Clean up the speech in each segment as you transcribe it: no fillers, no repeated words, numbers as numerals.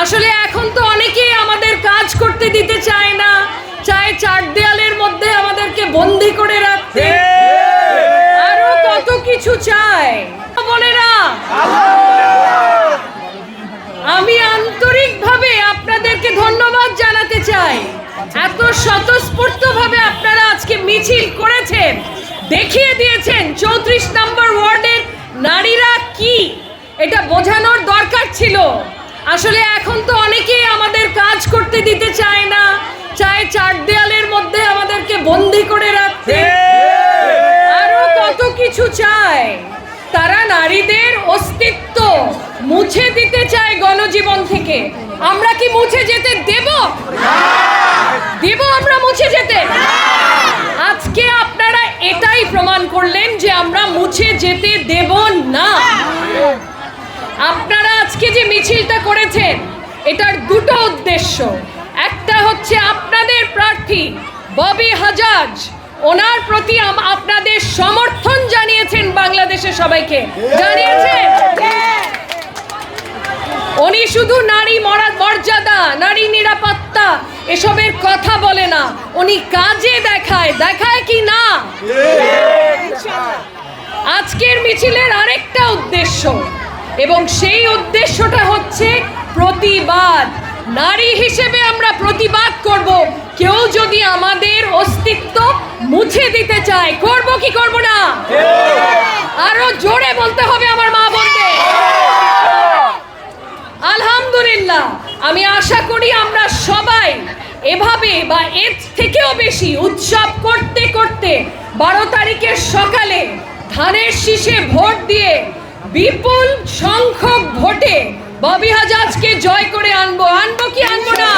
আসলে এখন তো অনেকেই আমাদের কাজ করতে দিতে চায় না, চায় চার দেয়ালের মধ্যে আমাদেরকে বন্দি করে রাখতে, আরো কত কিছু চায়। বলে না, আমি আন্তরিকভাবে আপনাদেরকে ধন্যবাদ জানাতে চাই। এত স্বতঃস্ফূর্তভাবে আপনারা আজকে মিছিল করেছেন, দেখিয়ে দিয়েছেন 34 নম্বর ওয়ার্ডের নারীরা কি, এটা বোঝানোর দরকার ছিল। আসলে এখন তো অনেকেই আমাদের কাজ করতে দিতে চায় না, চায় চার দেয়ালের মধ্যে আমাদেরকে বন্দি করে রাখতে, আরো কত কিছু চায়। তারা নারীদের অস্তিত্ব মুছে দিতে চায় গণজীবন থেকে। আমরা কি মুছে যেতে দেব? দেব আমরা মুছে যেতে? আজকে আপনারা এটাই প্রমাণ করলেন যে আমরা মুছে যেতে দেব না। আপনারা আজকে যে মিছিলটা করেছেন, এটার দুটো উদ্দেশ্য। একটা হচ্ছে আপনাদের প্রার্থী ববি হাজাজ, ওনার প্রতি আপনাদের সমর্থন জানিয়েছেন, বাংলাদেশের সবাইকে জানিয়েছেন। উনি শুধু নারী মর্যাদা, নারী নিরাপত্তা এসবের কথা বলে না, উনি কাজে দেখায় কি না? আজকের মিছিলের আরেকটা উদ্দেশ্য, এবং সেই উদ্দেশ্যটা হচ্ছে প্রতিবাদ। নারী হিসেবে আমরা প্রতিবাদ করব। কেউ যদি আমাদের অস্তিত্ব মুছে দিতে চায়, করব কি করব না? আরো জোরে বলতে হবে আমার মা বোনদের। আলহামদুলিল্লাহ, আমি আশা করি আমরা সবাই এভাবে বা এর থেকেও বেশি উৎসব করতে করতে 12 তারিখের সকালে ধানের শীষে ভোট দিয়ে বিপুল সংখ্যক ভোটে ববি হাজাজকে জয় করে আনবো কি আনবো না?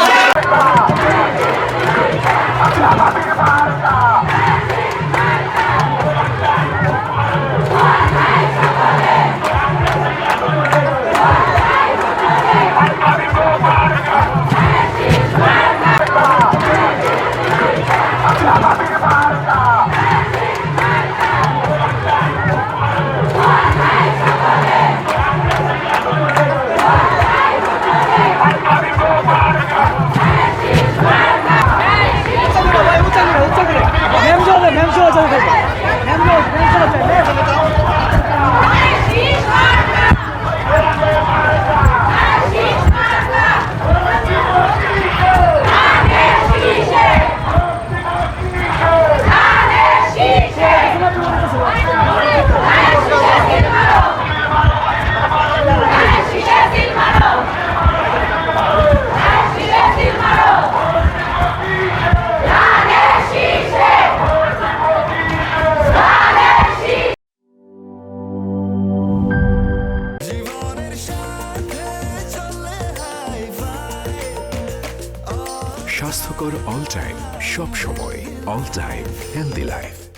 স্বাস্থ্যকর অল টাইম, সব সময় অল টাইম হেলদি লাইফ।